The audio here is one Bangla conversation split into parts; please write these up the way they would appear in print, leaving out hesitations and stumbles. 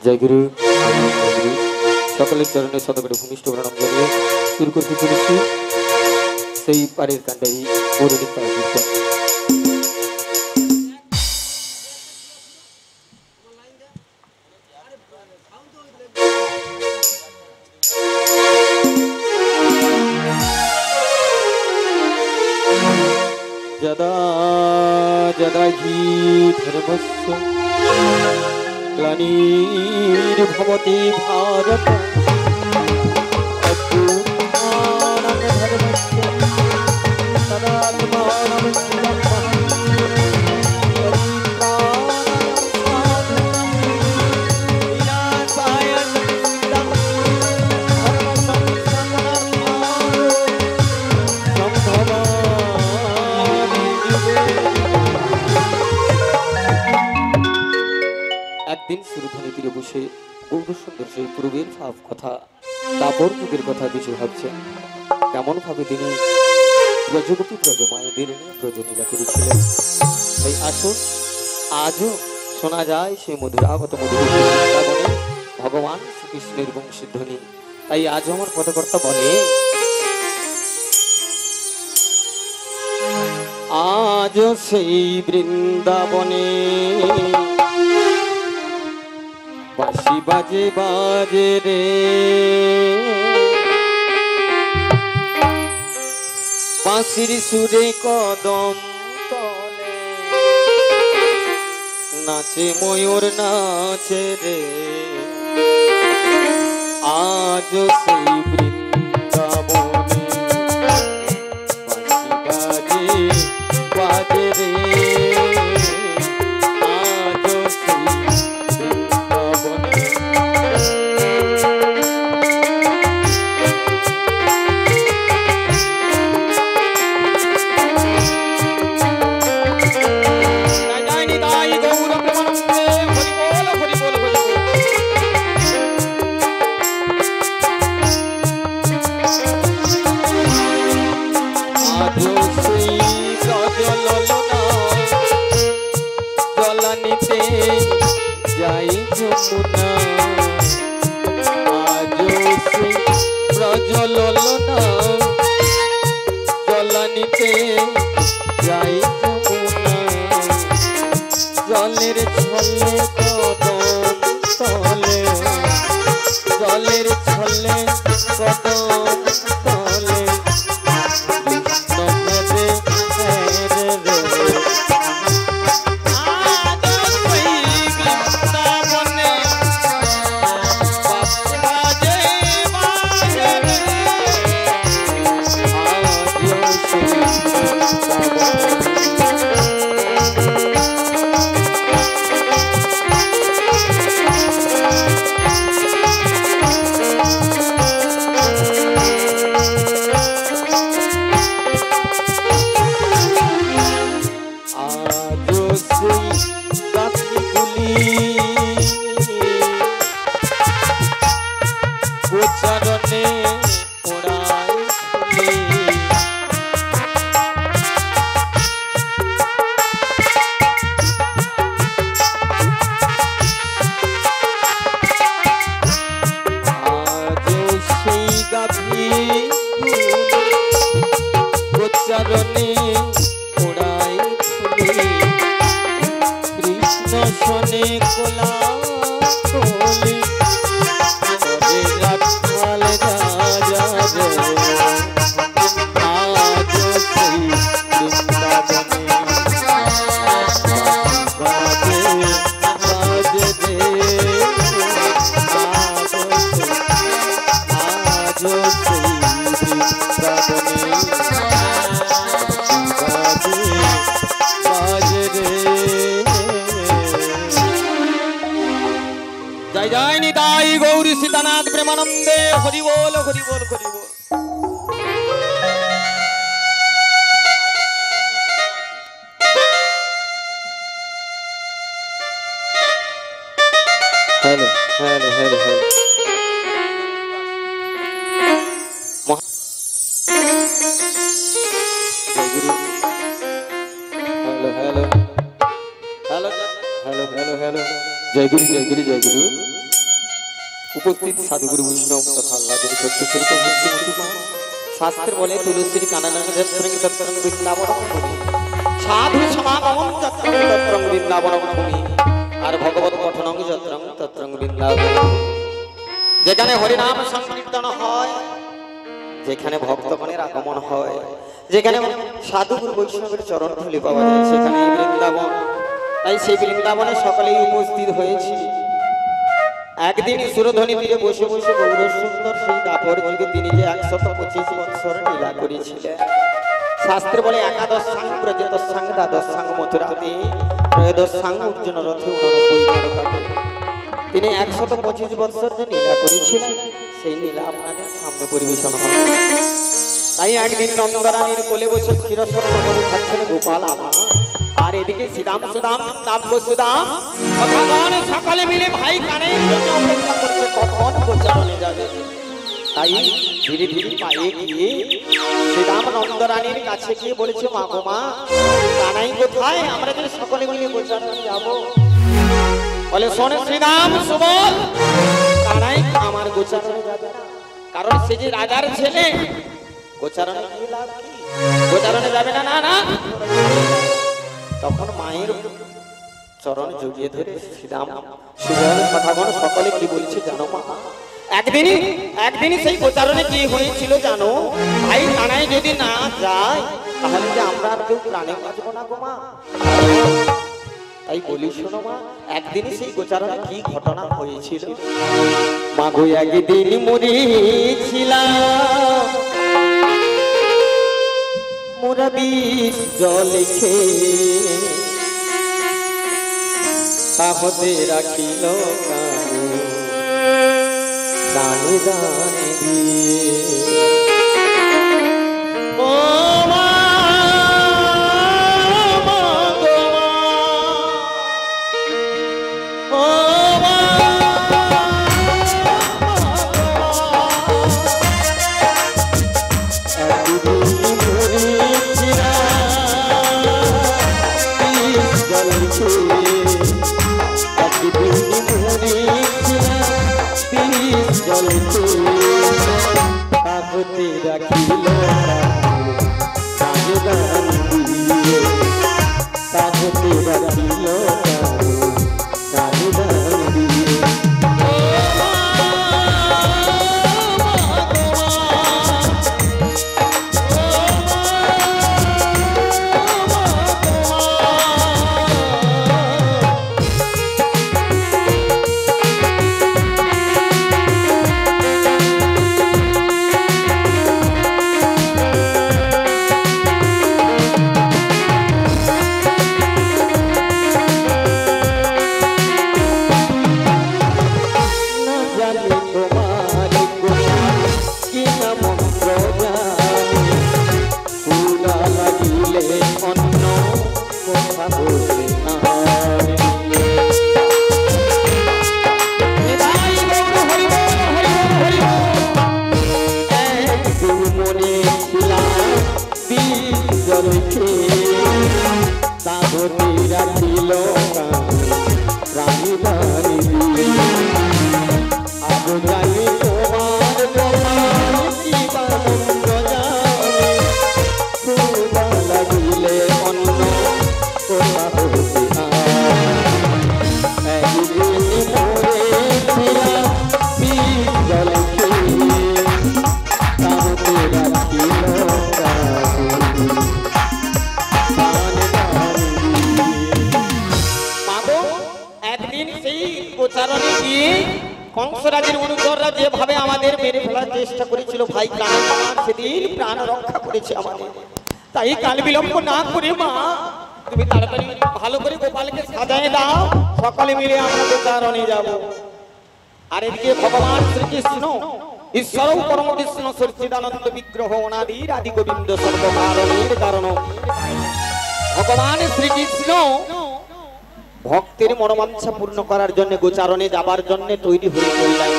জয় গুরু সকলের চরণে শতকোটি ভূমিষ্ঠ প্রণাম জানিয়ে শুরু করতে চলেছি সেই পারের কাণ্ডারি পৌরাণিক পারা কীর্তন। যদা যদা হি ধর্মস্য গ্লানির্ভবতি ভারত অভ্যুত্থানং ধর্মস্য তদাত্মাनं একদিন সুরধনী তীরে বসে গৌর সুন্দর সেই পূর্বের ভাব কথা তাপর যুগের কথা কিছু ভাবছেন। কেমন ভাবে তিনি ব্রজগোপী ব্রজমায়েদের নিয়ে ব্রজলীলা করেছিলেন। তাই আসুন আজও শোনা যায় সেই মধুরাগত মধুর বৃন্দাবনে ভগবান শ্রীকৃষ্ণের বংশীধ্বনি। তাই আজও আমার পদকর্তা বলে, আজও সেই বৃন্দাবনে বাঁশি বাজে বাজে রে, বাঁশির সুরে কদম তলে নাচে ময়ূর নাচে রে। আজ সেই বৃন্দাবনে বাঁশি বাজে বাজে রে, যাই যমুনা আজ সেই ব্রজললনা জলানিতে যাই যমুনা, জলের ছলে কদম তলে, জলের ছলে কদম তলে কৃষ্ণ হেরে হেরে রে। কৃষ্ণ শোনে কোলা কোলি রাখাল রাজা রে। আজ সেই বৃন্দাবনে বাজে বাজে রে, আজ সেই বৃন্দাবনে জয় জয় নিতাই গৌরী সীতানাথ প্রেমানন্দে হরি বল হরি বল হরি বল। Hello hello hello hello hello hello hello hello जय गुरु जय गुरु जय गुरु। উপস্থিত সাধুগুরু বৈষ্ণব তথা আল্লাহের সত্যস্বরূপ ভক্তিমতী মা, শাস্ত্রে বলে তুলসীর কাননে যত্রং তত্রং বৃন্দাবনম ভূমি, সাধু সমাগমং যত্রং তত্রং বৃন্দাবনম ভূমি, আর ভগবত পঠনং যত্রং তত্রং বৃন্দাবনম ভূমি। যেখানে হরিনাম সংকীর্তন হয়, যেখানে ভক্তগণের আগমন হয়, যেখানে সাধুগুরু বৈষ্ণবের চরণ ধুলি পাওয়া যায়, সেখানে বৃন্দাবন। তাই সেই বৃন্দাবনে সকলেই উপস্থিত হয়েছি। একদিন সুরধ্বনি তীরে বসে বসে গৌর সুন্দর সেই দাপর যুগে তিনি যে 125 বৎসর লীলা করেছিলেন। শাস্ত্রে বলে একাদশাং ব্রজতস্যাং দ্বাদশাং মথুরাতে ত্রয়োদশাং অর্জুন রথে 89 তারকাতে তিনি 125 বৎসর যে লীলা করেছিলেন, সেই লীলা আপনাদের সামনে পরিবেশন হবে। তাই একদিন নন্দরানীর কোলে বসে ক্ষীরস্বর্ণ করে খাচ্ছেন গোপাল আমা, আর এদিকে শ্রীরাম সুদাম নাব্য সুদাম ভগবান সকালে মিলে ভাই কানে অপেক্ষা করছে কখন গোচারণে যাবে। তাই ধীরে ধীরে পায়ে গিয়ে শ্রীরাম নন্দরানীর কাছে গিয়ে বলেছে, মা গো মা, কানাই কোথায়, আমরা যে সকলে মিলে গোচারণে যাব। বলে, শোন শ্রীরাম সুবল, কানাই আমার গোচারণে যাবে না, কারণ সে যে রাজার ছেলে, গোচারণে কি লাভ, কি গোচারণে যাবে না। না না, তখন মায়ের চরণ জড়িয়ে ধরে শ্রীরাম সুবল কথাগণ সকলে কি বলছে জানো মা? একদিনই সেই গোচারণে কি হয়েছিল জানো? ভাই কানাই যদি না যায়, তাহলে যে আমরা আর কেউ প্রাণে বাঁচবো না গো মা। তাই বলি শোনো মা, একদিনই সেই গোচারণে কি ঘটনা হয়েছিল। মা গো, একদিন মরিছিলাম মোরা বিষ জল খেয়ে, তাহতে রাখিল দানে দানে দিয়ে। ও মা, ও মা, কংসরাজের অনুচররা যেভাবে আমাদের মেরে ফেলার চেষ্টা করেছিল, ভাই কানাই সেদিন প্রাণ রক্ষা করেছে আমাদের। তাই কাল বিলম্ব না করে মা, তুমি তাড়াতাড়ি ভালো করে গোপালকে সাজায় দাও, সকালে মিলে আমরা গোচারণে যাব। আর এদিকে ভগবান শ্রীকৃষ্ণ ঈশ্বর পরম কৃষ্ণ সচ্চিদানন্দ বিগ্রহ অনাদির আদি গোবিন্দ সর্বকারণের কারণ ভগবান শ্রীকৃষ্ণ ভক্তের মনোবাঞ্ছা পূর্ণ করার জন্য গোচারণে যাবার জন্য তৈরি হয়ে পড়লেন।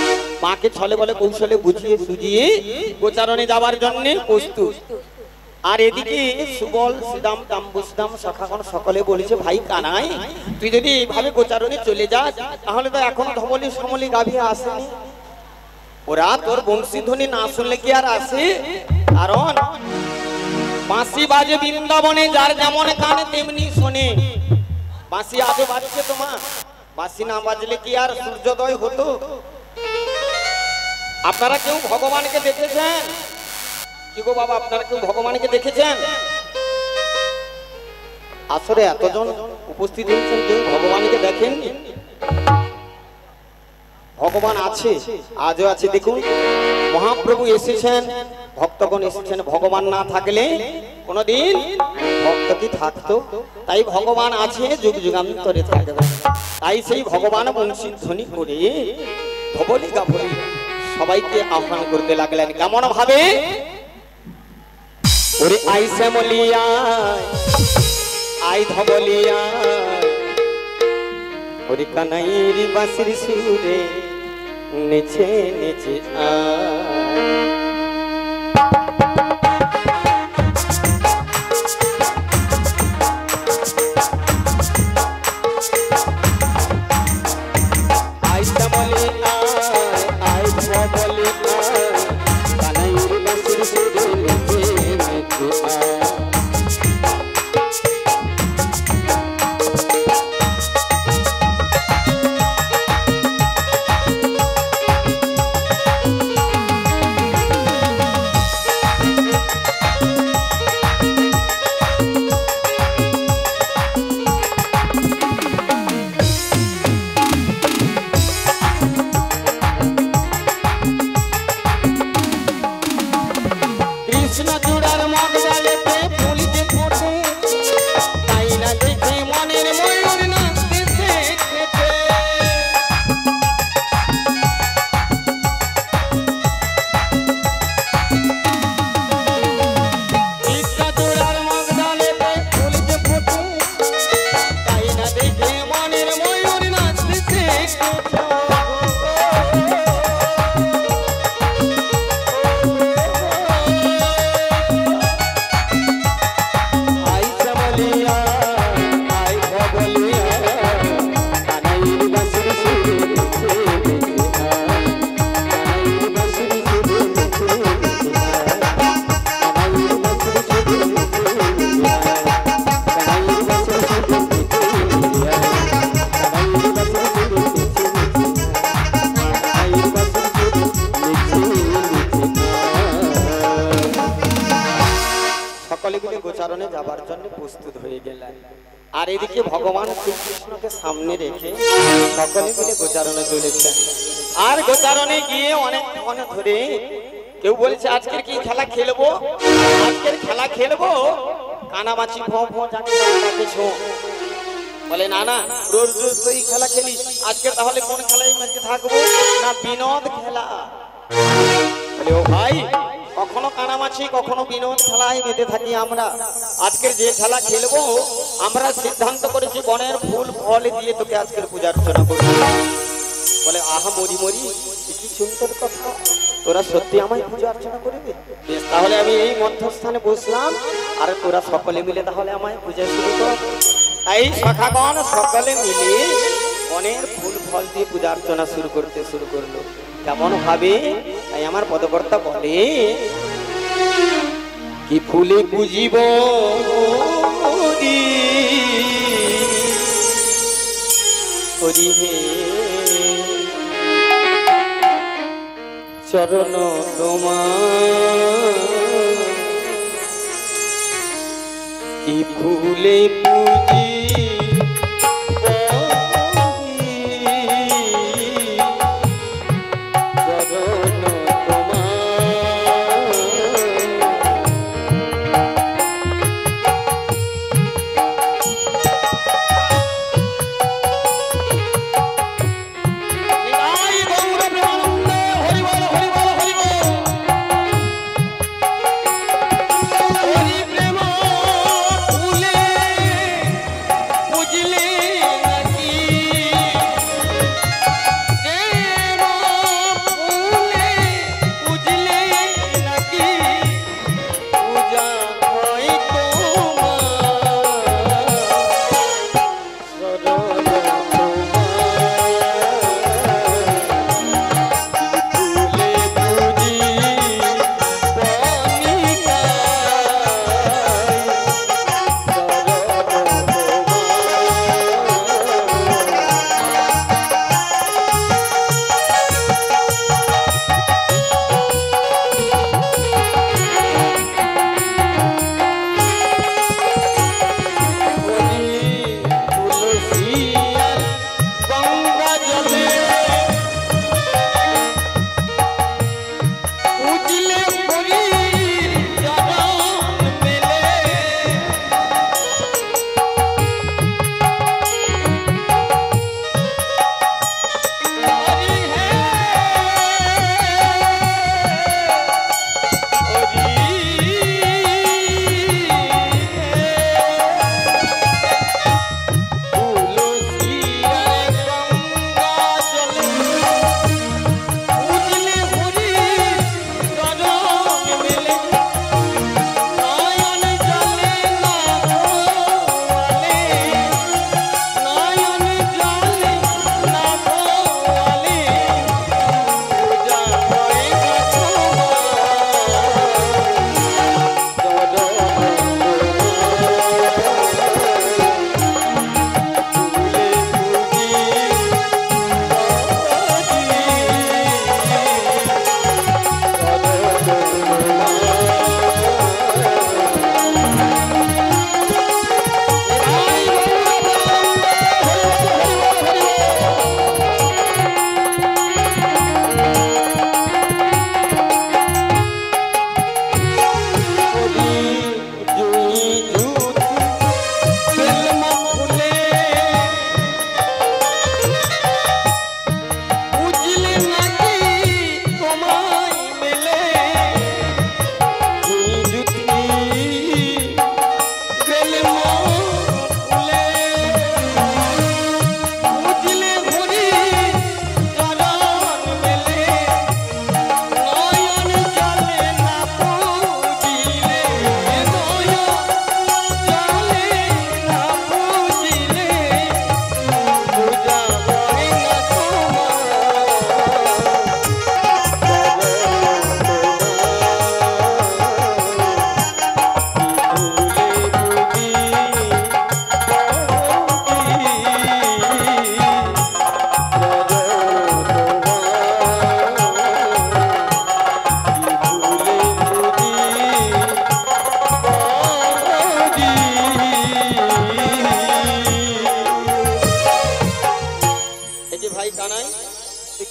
মাকে ছলে বলে কৌশলে বুঝিয়ে সুজিয়ে গোচারণে যাবার জন্য প্রস্তুত। আর এদিকে সুবল শ্রীরাম তাম্বুসদাম সখাগণ সকলে বলেছে, ভাই কানাই, তুই যদি এইভাবে গোচারণে চলে যাস, তাহলে তো এখন ধবলি সমলি গাভী আসেনি, ওরা তোর বংশীধ্বনি না শুনলে কি আর আসে? কারণ বাঁশি বাজে বৃন্দাবনে, যার যেমন কানে তেমনি শোনে। বাঁশি আজও বাজছে তোমার, বাঁশি না বাজলে কি আর সূর্যোদয় হতো? আপনারা কেউ ভগবানকে দেখেছেন? কি গো বাবা, আপনারা কেউ ভগবানকে দেখেছেন? আসলে এতজন উপস্থিত হয়েছেন, কেউ ভগবানকে দেখেননি? ভগবান আছে, আজও আছে। দেখুন মহাপ্রভু এসেছেন, ভক্তগণ এসেছেন। ভগবান না থাকলে কোনদিন ভক্ত কি থাকতো? তাই ভগবান আছে, যুগ যুগান্তরে থাকবে। তাই সেই ভগবান বংশী ধ্বনি করে ধবলি গাভলি সবাইকে আহ্বান করতে লাগলেন। কেমন ভাবে? ওরে আই শ্যামলিয়া, আই ধবলিয়া, ওরে কানাইরি বাঁশির সুরে নেচে নেচে আই শ্যামলি আই ধবলি কানাইরি বাঁশির সুরে নেচে নেচে যাবার জন্য প্রস্তুত হয়ে গেলেন। আর এদিকে ভগবান শ্রীকৃষ্ণকে সামনে রেখে সকলে মিলে গোচারণে চলেছেন। আর গোচারণে গিয়ে অনেকক্ষণ ধরে কেউ বলছে আজকের কি খেলা খেলবো, আজকের খেলা খেলবো কানামাছি ভো ভো যাকে ডাকেছো। বলে না না, রোজ রোজ তো এই খেলা খেলি, আজকে তাহলে কোন খেলায় মেতে থাকবো? না বিনোদ খেলা। বলে ও ভাই, কখনো কানামাছি কখনো বিনোদ খেলায় মেতে থাকি আমরা। আজকের যে খেলা খেলবো আমরা সিদ্ধান্ত করেছি বনের ফুল ফল দিয়ে তোকে আজকের পূজা অর্চনা করবো। বলে আহা মরি মরি, কি সুন্দর কথা, তোরা সত্যি আমায় পূজা অর্চনা করবি? বেশ, তাহলে আমি এই মধ্যস্থানে বসলাম, আর তোরা সকলে মিলে তাহলে আমায় পূজা শুরু কর। তাই সখাগণ সকলে মিলে বনের ফুল ফল দিয়ে পূজা অর্চনা শুরু করলো। কেমন ভাবে? তাই আমার পদকর্তা বলে কি ফুলে পুজিব চরণ তোমার, কি ফুলে পুজি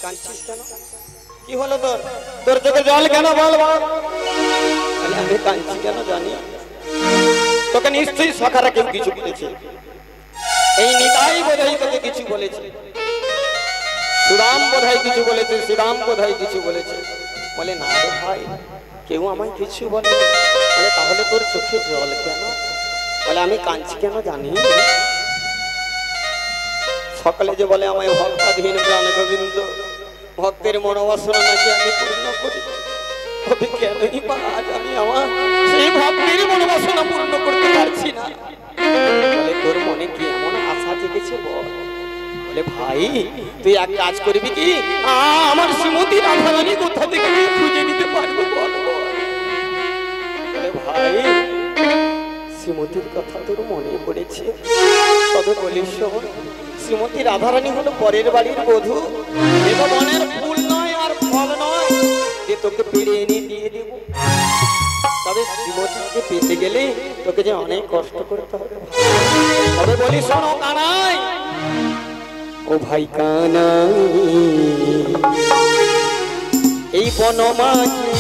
কাঁদছিস কেন? কি হলো তোর? তোর চোখে জল কেন বল বল? বলে, আমি কাঁদছি কেন জানি? তোকে নিশ্চয়ই সখারা কেউ কিছু বলেছে। এই নিতাই বোধহয় তোকে কিছু বলেছে, শ্রীরাম বোধহয় কিছু বলেছে, শ্রীরাম বোধহয় কিছু বলেছে। বলে না রে ভাই, কেউ আমায় কিছু বলে। বলে তাহলে তোর চোখে জল কেন? বলে আমি কাঁদছি কেন জানি? সকালে যে বলে আমায় ভক্তাধীন প্রাণ গোবিন্দ, ভক্তের মনোবাসনা নাকি আমি পূর্ণ করি, তবে কেনই বা আজ আমি আমার সেই ভক্তের মনোবাসনা পূর্ণ করতে পারছি না? বলে তোর মনে কি এমন আশা জেগেছে বল? বলে ভাই তুই এক কাজ করবি কি, আমার শ্রীমতী রাধারানী কোথা থেকে খুঁজে নিতে পারবো বল? বলে ভাই শ্রীমতীর কথা তোর মনে পড়েছে, তবে বলিস শোন, শ্রীমতী রাধারানী হলো পরের বাড়ির বধূ, এটা বনের ফুল নয় আর ফল নয় যে তোকে পেরে এনে দিয়ে দেব। তবে শ্রীমতীকে পেতে গেলে তোকে যে অনেক কষ্ট করতে হবে। তবে বলি শোনো কানাই, ও ভাই কানাই, এই বনমাঝে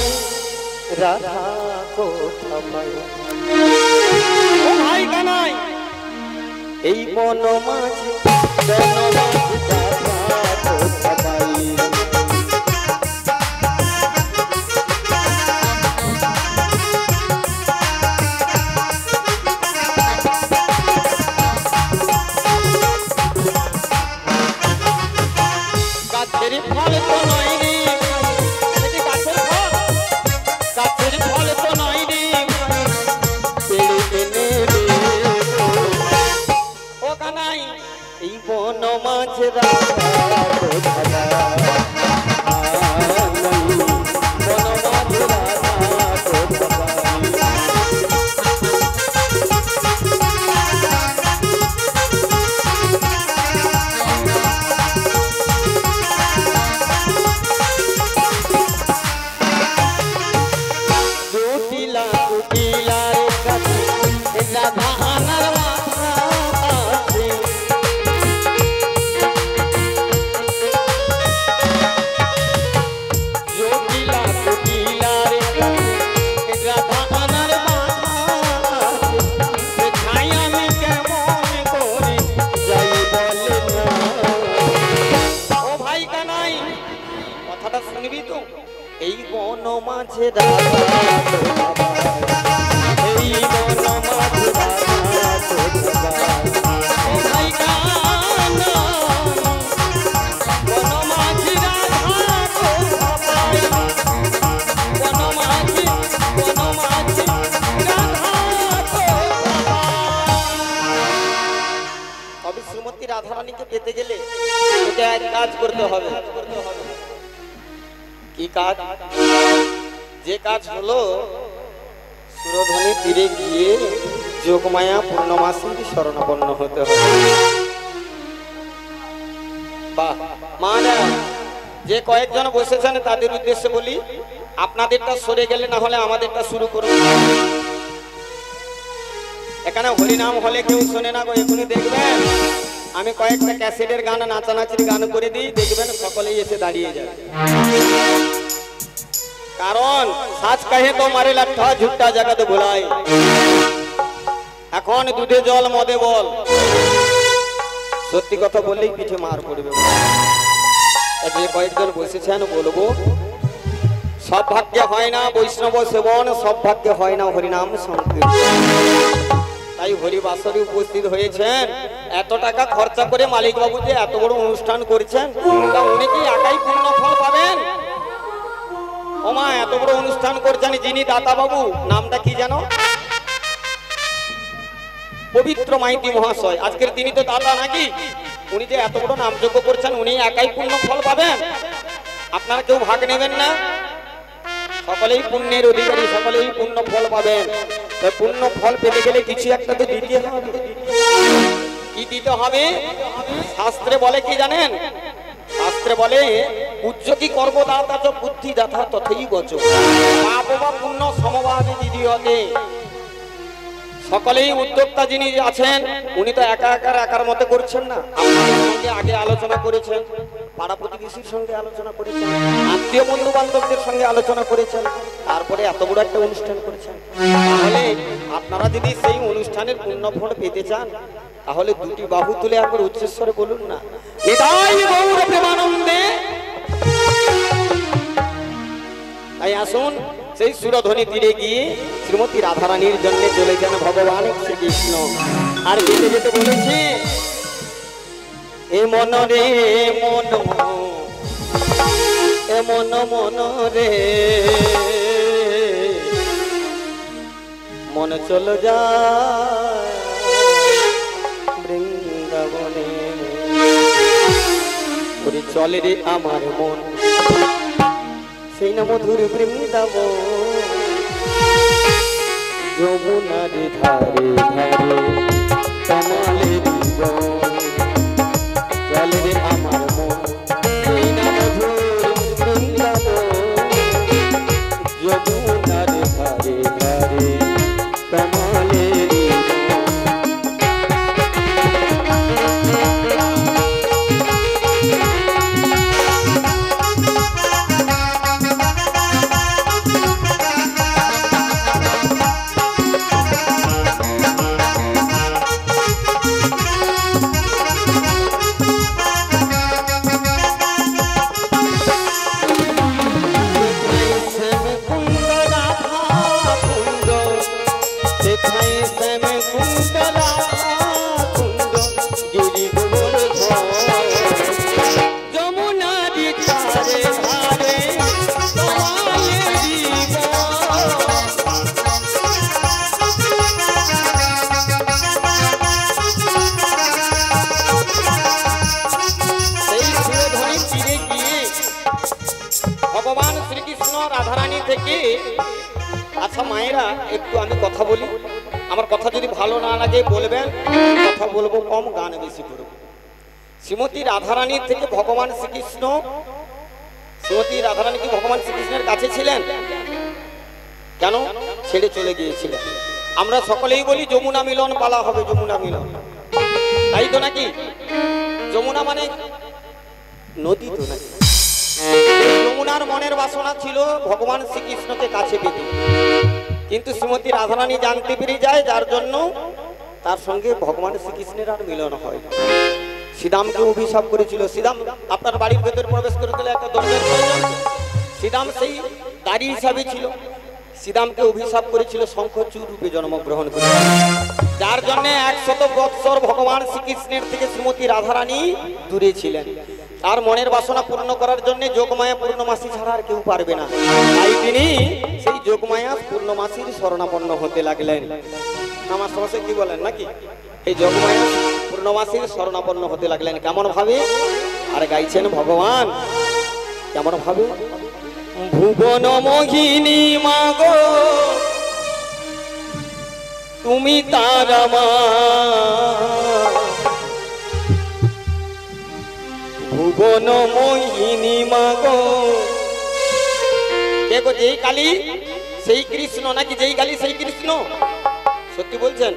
রাধা কোথা পাই? ও ভাই কানাই, এই বনমাঝে রাধা কোথা পাই? গাছের ফল তো নয় রে, গাছের ফল, গাছের ফল তো নয় রে, পেড়ে এনে রে। ও কানাই, এই বন মাঝে রাধা কোথা পাই? বন মাঝে রাধা কোথা পাই? জটিলা কুটিলার কাছে রাধা আনার মাথা আছে। জটিলা কুটিলার কাছে রাধা আনার মাথা আছে। সেখাই আমি কেমন করে যাই বলে না? ও ভাই কানাই, কথাটা শুনবি তো? এই বন মাঝে রাধা কোথা পাই? এই বন মাঝে রাধা কোথা পাই? ও ভাই কানাই, বন মাঝে রাধা কোথা পাই? বন মাঝে রাধা কোথা পাই? তবে শ্রীমতী রাধারানীকে পেতে গেলে তোকে এক কাজ করতে হবে। কি কাজ? যে কাজ হলো সুরধনী তীরে গিয়ে যোগমায়া পূর্ণমাসীর শরণাপন্ন হতে হবে। বাহ মানে যে কয়েকজন বসেছেন তাদের উদ্দেশ্যে বলি, আপনাদেরটা সরে গেলে না হলে আমাদেরটা শুরু করুন। এখানে হরিনাম হলে কেউ শোনে না গো, এখনই দেখবেন আমি কয়েকটা ক্যাসেটের গান, নাচানাচির গান করে দিই, দেখবেন সকলেই এসে দাঁড়িয়ে যাবে। কারণ সাজ কাহে তো মারে লাঠা ঝুট্টা জায়গাতে ভুলাই। এখন দুধে জল মদে বল, সত্যি কথা বললেই পিঠে মার পড়বে। যে কয়েকজন বসেছেন বলবো, সব ভাগ্যে হয় না বৈষ্ণব সেবন, সব ভাগ্যে হয় না হরিনাম সংকীর্তন। তাই হরিবাসরে উপস্থিত হয়েছেন, এত টাকা খরচা করে মালিক বাবু যে এত বড় অনুষ্ঠান করছেন, তা উনি কি একাই পূর্ণ ফল পাবেন? ওমা এত বড় অনুষ্ঠান করছেন যিনি দাতা বাবু, নামটা কি জানো? পবিত্র মাইতি মহাশয়। আজকের তিনি তো দাতা নাকি? উনি যে এত বড় নামযজ্ঞ করছেন, উনি একাই পূর্ণ ফল পাবেন? আপনারা কেউ ভাগ নেবেন না? সকলেই পুণ্যের অধিকারী, সকলেই পূর্ণ ফল পাবেন। পূর্ণ ফল পেতে গেলে কিছু একটা তো দিতে হবে। কি দিতে হবে? শাস্ত্রে বলে কি জানেন? শাস্ত্রে বলে উচ্চ কি কর্মদাতা চ বুদ্ধিদাতা তথেই বচ, পাপ বা পুণ্য সমভাবে দিদিয়তে। সকলেই উদ্যোক্তা যিনি আছেন, উনি তো একার মতে করছেন না, আপনাদের সঙ্গে আগে আলোচনা করেছেন। পাড়া প্রতিবেশীর সঙ্গে আলোচনা করেছেন, আত্মীয় বন্ধু বান্ধবদের সঙ্গে আলোচনা করেছেন, তারপরে এত বড় একটা অনুষ্ঠান করেছেন। তাহলে আপনারা যদি সেই অনুষ্ঠানের পুণ্যফল পেতে চান, তাহলে দুটি বাহু তুলে একবার উচ্চস্বরে বলুন না, নিতাই গৌর প্রেমানন্দে। তাই আসুন সেই সুরধ্বনি তীরে গিয়ে শ্রীমতী রাধারানীর জন্য চলেছেন ভগবান শ্রীকৃষ্ণ। আর যেতে যেতে বলেছে, এ মন রে মন, এ মন মন রে মন চলো যা বৃন্দাবনে। ওরে চলে রে আমার মন সেই না মধুর বৃন্দাবন, যমুনার ধারে ধারে কমলের বন। চলে রে আমার মন সেই না মধুর বৃন্দাবন, যমুনার ধারে ধারে কমলের ভগবান শ্রীকৃষ্ণ রাধারানী থেকে। আচ্ছা মায়েরা, একটু আমি কথা বলি, আমার কথা যদি ভালো না লাগে বলবেন, কথা বলবো কম, গান বেশি করবো। শ্রীমতী রাধারানীর থেকে ভগবান শ্রীকৃষ্ণ, শ্রীমতী রাধারানী কি ভগবান শ্রীকৃষ্ণের কাছে ছিলেন? কেন ছেড়ে চলে গিয়েছিলেন? আমরা সকলেই বলি যমুনা মিলন পালা হবে, যমুনা মিলন, তাই তো নাকি? যমুনা মানে নদী তো নাকি? যমুনার মনের বাসনা ছিল ভগবান শ্রীকৃষ্ণকে কাছে পেতে, কিন্তু শ্রীমতী রাধারানী জানতে পেরে যায়, যার জন্য তার সঙ্গে ভগবান শ্রীকৃষ্ণের আর মিলন হয়। শ্রীরামকে অভিশাপ করেছিল। শ্রীরাম আপনার বাড়ির ভেতর প্রবেশ করে গেলে একটা দরজার প্রয়োজন, শ্রীরাম সেই দাঁড়ি হিসাবে ছিল। শ্রীরামকে অভিশাপ করেছিল শঙ্খচূড় রূপে জন্মগ্রহণ করে, যার জন্য 100 বৎসর ভগবান শ্রীকৃষ্ণের থেকে শ্রীমতী রাধারানী দূরে ছিলেন। তার মনের বাসনা পূর্ণ করার জন্য যোগমায়া পূর্ণমাসী ছাড়া আর কেউ পারবে না, তাই তিনি সেই যোগমায়া পূর্ণমাসীর শরণাপন্ন হতে লাগলেন। আমার সমস্যা কি বলেন নাকি? এই যোগমায়া পূর্ণমাসীর শরণাপন্ন হতে লাগলেন। কেমন ভাবে? আর গাইছেন ভগবান কেমন ভাবে? ভুবন মোহিনী মাগো তুমি তারা মা, ভুবন মোহিনী মাগো। দেখো যেই কালী সেই কৃষ্ণ নাকি? যেই কালী সেই কৃষ্ণ? সত্যি বলছেন?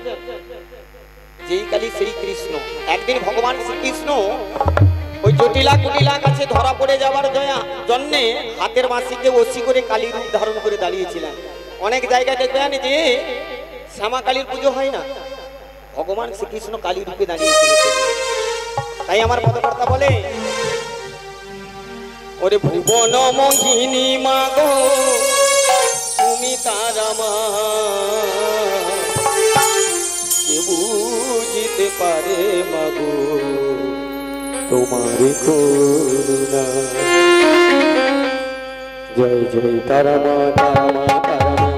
যেই কালী সেই কৃষ্ণ। একদিন ভগবান শ্রীকৃষ্ণ ওই জটিলা কুটিলা কাছে ধরা পড়ে যাওয়ার জন্যে হাতের বাঁশিকে ওসি করে কালী রূপ ধারণ করে দাঁড়িয়েছিলেন। অনেক জায়গায় দেখবেন যে শ্যামা কালীর পুজো হয় না, ভগবান শ্রীকৃষ্ণ কালী রূপে দাঁড়িয়েছিলেন। তাই আমার পদকর্তা বলে, ওরে ভুবন মোহিনী মাগো তুমি তারা মা, কে বুঝিতে পারে মাগো তোমার করুণা। জয় জয় তারা মা, তারা মা, তারা মা,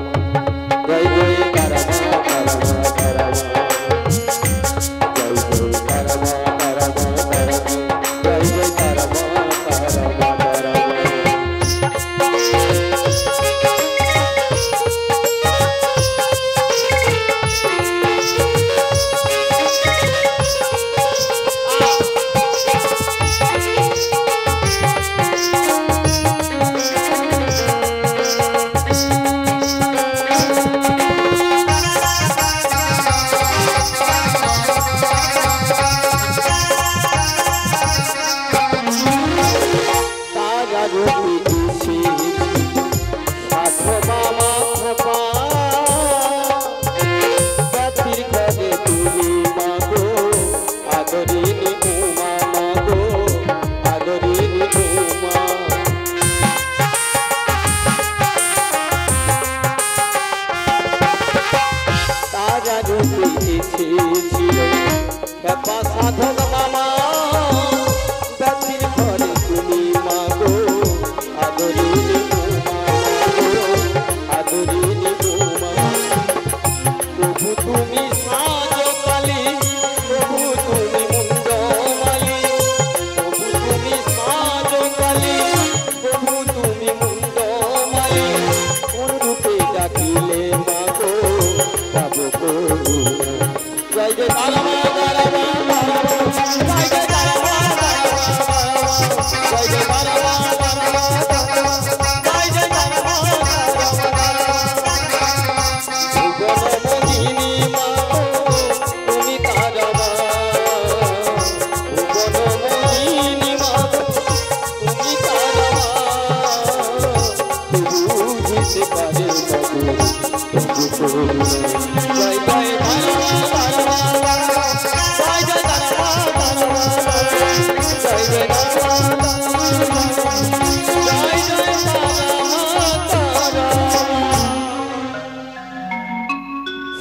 জয় জয় তারা মা, তারা মা, তারা মা, জয় জয় তারা মা, তারা মা, তারা মা, জয় জয় তারা মা, তারা মা, তারা মা। বেঁচে ছিল খেপা সাধক মামা ব্যথির ঘরে তুমি মাগো আদরিনি আদরিনি প্রভু তুমি সাজ কালী প্রভু তুমি মুন্ড মালি প্রভু তুমি সাজ কালী প্রভু তুমি মুন্ড মালি কোন রূপে ডাকিলে মাগো পাবো করুণা জয় জয় তারামা তারামা জয় জয় তারামা জয় জয় তারামা জয় জয় তারামা ভুবনমোহিনী মা তুমি তারামা ভুবনমোহিনী মা তুমি তারামা বুঝিতে পারে জয় জয়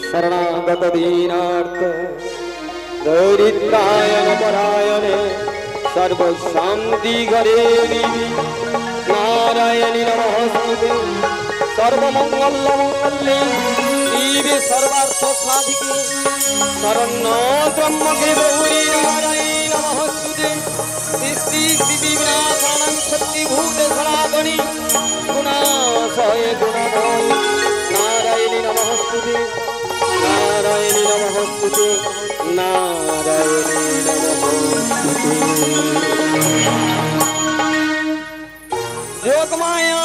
शरणागत दीनार्थ दरिद्रायण परायणे सर्वशान्ति घरे देवी नारायणी नमस्ते सर्वमंगल मंगले शिवे सर्वार्थ साधिके शरण्य ब्रह्मके गौरी नारायणी नमस्ते सृष्टि स्थिति विनाशानं शक्तिभूत सनातनी गुणाशय गुणमय नारायणी नमस्ते नारायणी नमस्ते नारायणी नमस्ते जोगमाया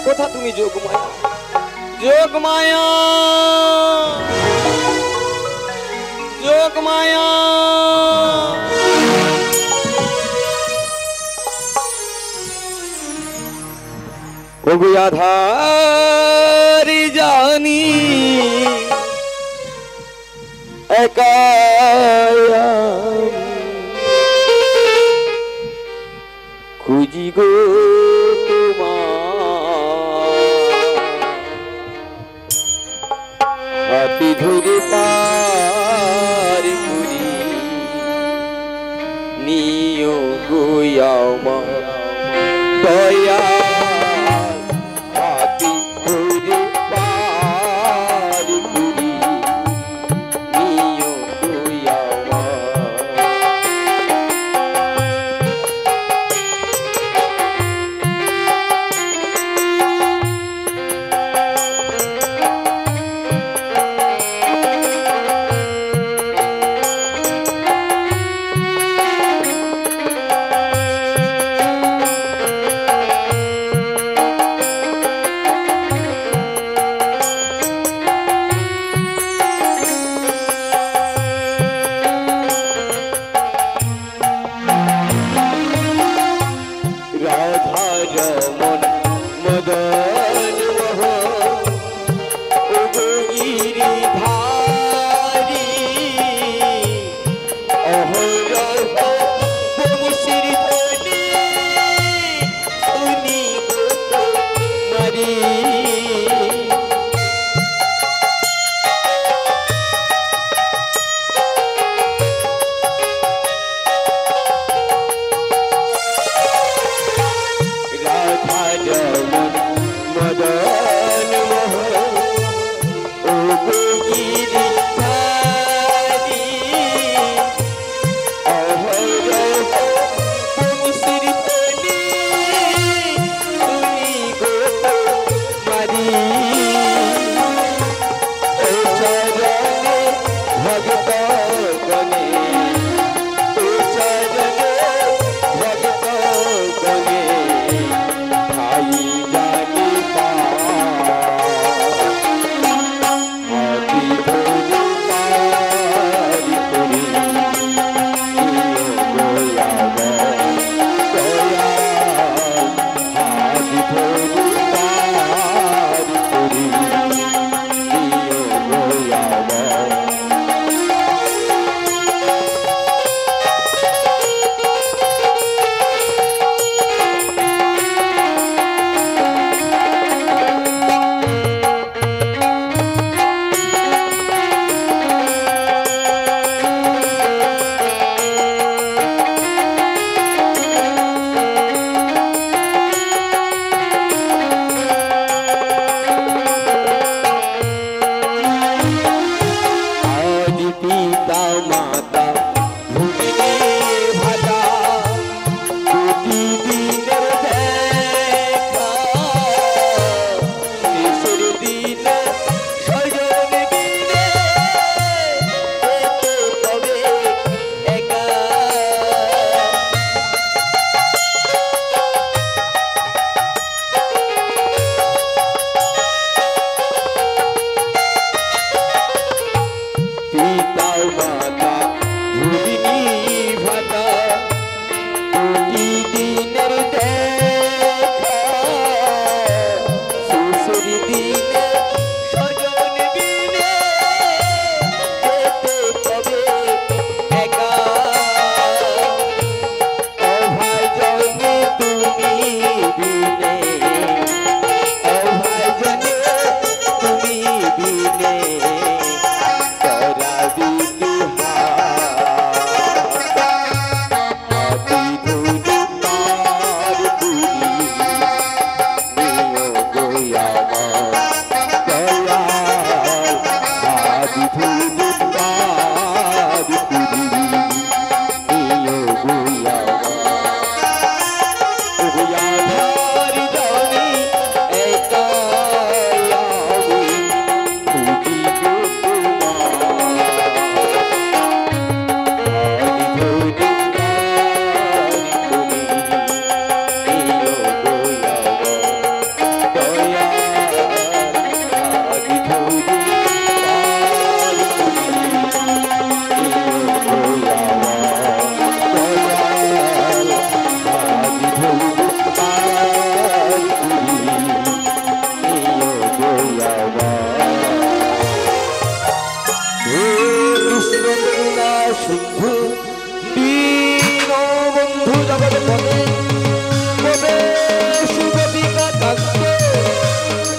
कोथा तुमी जोगमाया जोगमाया जोगमाया ओगो आधारी जानी एकाया খুঁজি গো তোমার হাতি ধরে পার করি নিও গো আমার দয়া হাতি ধরে পার করি নিও গো আমার পাতা ধুবিনি ভাতা দিনের দেখা শেষের দিনে স্বজন বিনে যেতে হবে একা অভাই জনে তুমি বিনে অভাই জনে তুমি বিনে করাবি সিন্ধু দীন বন্ধু জগৎ পথে কবে সুগতিকা কান্ত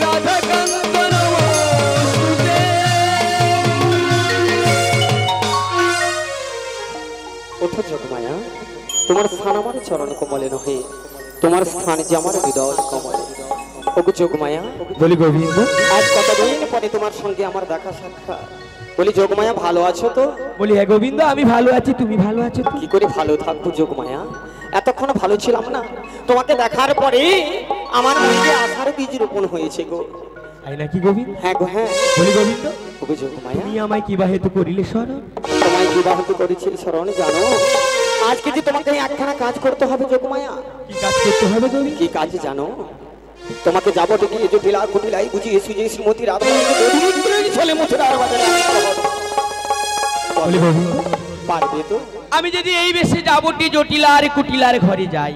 রাধাকান্ত নমস্তুতে। ওঠো যোগমায়া, তোমার স্থান আমার চরণ কমলে নহে, তোমার স্থান যে আমার হৃদয় কমলে। ওগো যোগমায়া, বলি গোবিন্দ, আজ কতদিন পরে তোমার সঙ্গে আমার দেখা সাক্ষাৎ। বলি যোগমায়া, ভালো আছো তো? বলি হ্যাঁ গোবিন্দ, আমি ভালো আছি, তুমি ভালো আছো তো? কি করে ভালো থাকবো যোগমায়া, এতক্ষণ ভালো ছিলাম না, তোমাকে দেখার পরে আমার মনে আশার বীজ রোপণ হয়েছে গো। তাই নাকি গোবিন্দ? হ্যাঁ গো হ্যাঁ। বলি গোবিন্দ, ওগো যোগমায়া, তুমি আমায় কি বা হেতু করিলে স্মরণ? তোমায় বিবাহ করেছি শরণ, জানো আজকে যে তোমাকে একখানা কাজ করতে হবে যোগমায়া। কি কাজ করতে হবে গোবিন্দ? কি কাজ জানো? তোমাকে যাবতীয় গিয়ে জটিলা কুটিলাই বুঝিয়ে সুঝিয়ে শ্রীমতী রাধা চলে মথুরার বাজারে আসতে হবে। বলি গোবিন্দ, পারবে তো? আমি যদি এই বেশে যাবটি জটিলার কুটিলার ঘরে যাই,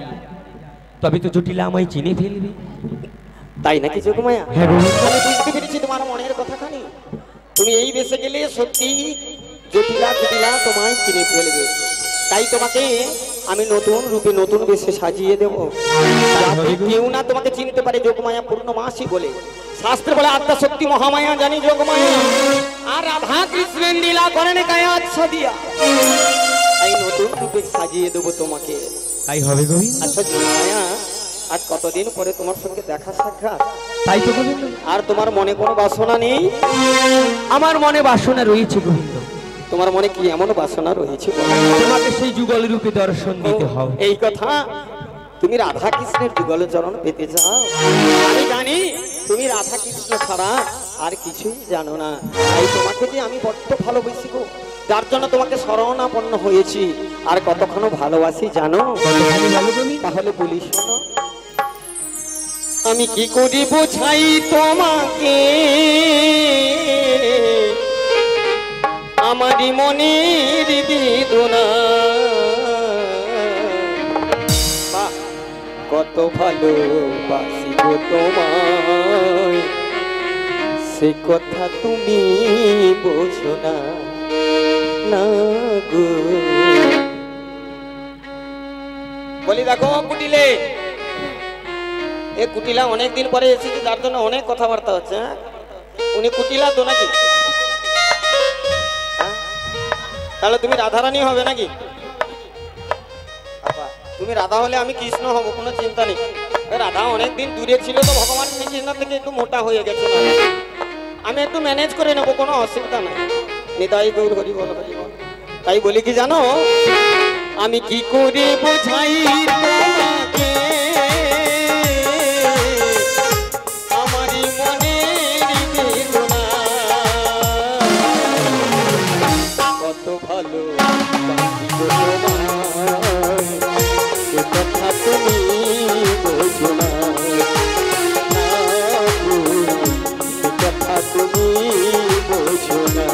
তবে তো জটিলা আমায় চিনে ফেলবে। তাই নাকি যোগমায়া? হ্যাঁ গোবিন্দ। আমি বুঝতে পেরেছি তোমার মনের কথাখানি। তুমি এই বেশে গেলে সত্যি জটিলা কুটিলা তোমায় চিনে ফেলবে। তাই তোমাকে আমি নতুন রূপে নতুন বেশে সাজিয়ে দেব, যাতে কেউ না তোমাকে চিনতে পারে যোগমায়া পূর্ণমাসী বলে। শাস্ত্র বলে আত্মা শক্তি মহামায়া জানি যোগমায়া, আর রাধা কৃষ্ণের লীলা করেন গায়ে আচ্ছা দিয়া। তাই নতুন রূপে সাজিয়ে দেব তোমাকে। তাই হবে গোবিন্দ। আচ্ছা যোগমায়া, আজ কতদিন পরে তোমার সঙ্গে দেখা সাক্ষাৎ, তাই তো গোবিন্দ। আর তোমার মনে কোনো বাসনা নেই? আমার মনে বাসনা রয়েছে গোবিন্দ। তোমার মনে কি এমন বাসনা রয়েছে বলো? তোমাকে সেই যুগল রূপে দর্শন দিতে হবে। এই কথা, তুমি রাধা কৃষ্ণের যুগল চরণ পেতে চাও? আমি জানি তুমি রাধা কৃষ্ণ ছাড়া আর কিছুই জানো না। তাই তোমাকে যে আমি বড্ড ভালোবাসি গো, যার জন্য তোমাকে শরণাপন্ন হয়েছি। আর কতক্ষণ ভালোবাসি জানো? কতখানি ভালো গোবিন্দ? তাহলে বলি শোনো, আমি কি করি বোঝাই তোমাকে আমারই মনের বেদনা। বাহ, কত ভালোবাসি গো তোমায়, সে কথা তুমি বোঝো না, না গো। বলি দেখো কুটিলে, এ কুটিলা অনেকদিন পরে এসেছে, যার জন্য অনেক কথাবার্তা হচ্ছে। হ্যাঁ, উনি কুটিলা তো নাকি? হ্যাঁ? তাহলে তুমি রাধারানী হবে নাকি? তুমি রাধা হলে আমি কৃষ্ণ হব, কোনো চিন্তা নেই। রাধা অনেকদিন দূরে ছিল তো ভগবান শ্রীকৃষ্ণ থেকে একটু মোটা হয়ে গেছে, আমি একটু ম্যানেজ করে নেবো, কোনো অসুবিধা নাই। নিতাই গৌর হরি বল হরি বল। তাই বলি কি জানো, আমি কি করে বোঝাই তোমাকে আমারই মনের বেদনা, কত ভালো এ কথা তুমি বোঝো না, এ কথা তুমি বোঝো না।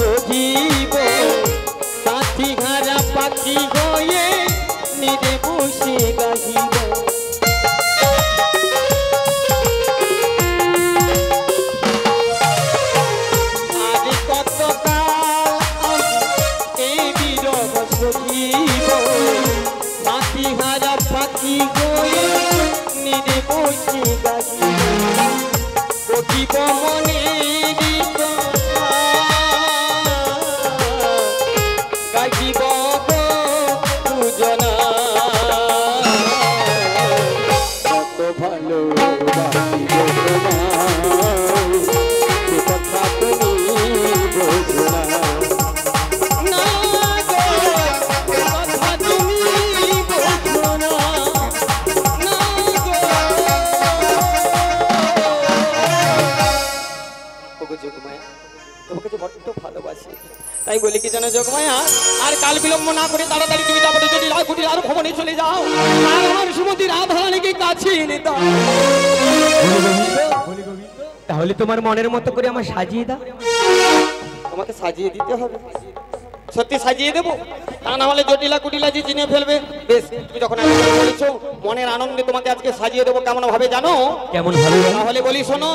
সজীব সাথী ঘাড়া পাখি হয়ে নিরে বসে গাহিব আর কতকাল এই বিরহ সজীব সাথী ঘাড়া পাখি হয়ে নিরে বসে গাহিব কটিব মনে গাহিব দুজনা কত ভালো কথা তুমি বোঝো না কথা তুমি বোঝো না যোগমায়া তোমাকে যে বড্ড ভালোবাসি তাই বলি কি জানো যোগমায়া আর কাল বিলম্ব না করে তাড়াতাড়ি তুমি যাবো যদি কুটির আর ভবনে চলে যাও আর আমার সুমতি রাধারানীকে কাছে এনে দাও তাহলে তোমার মনের মতো করে আমার সাজিয়ে দাও। তোমাকে সাজিয়ে দিতে হবে সত্যি সাজিয়ে দেবো তা না হলে জটিলা কুটিলা যে চিনে ফেলবে বেশ তুমি যখন বলেছো মনের আনন্দে তোমাকে আজকে সাজিয়ে দেবো কেমন ভাবে জানো কেমন ভাবে তাহলে বলি শোনো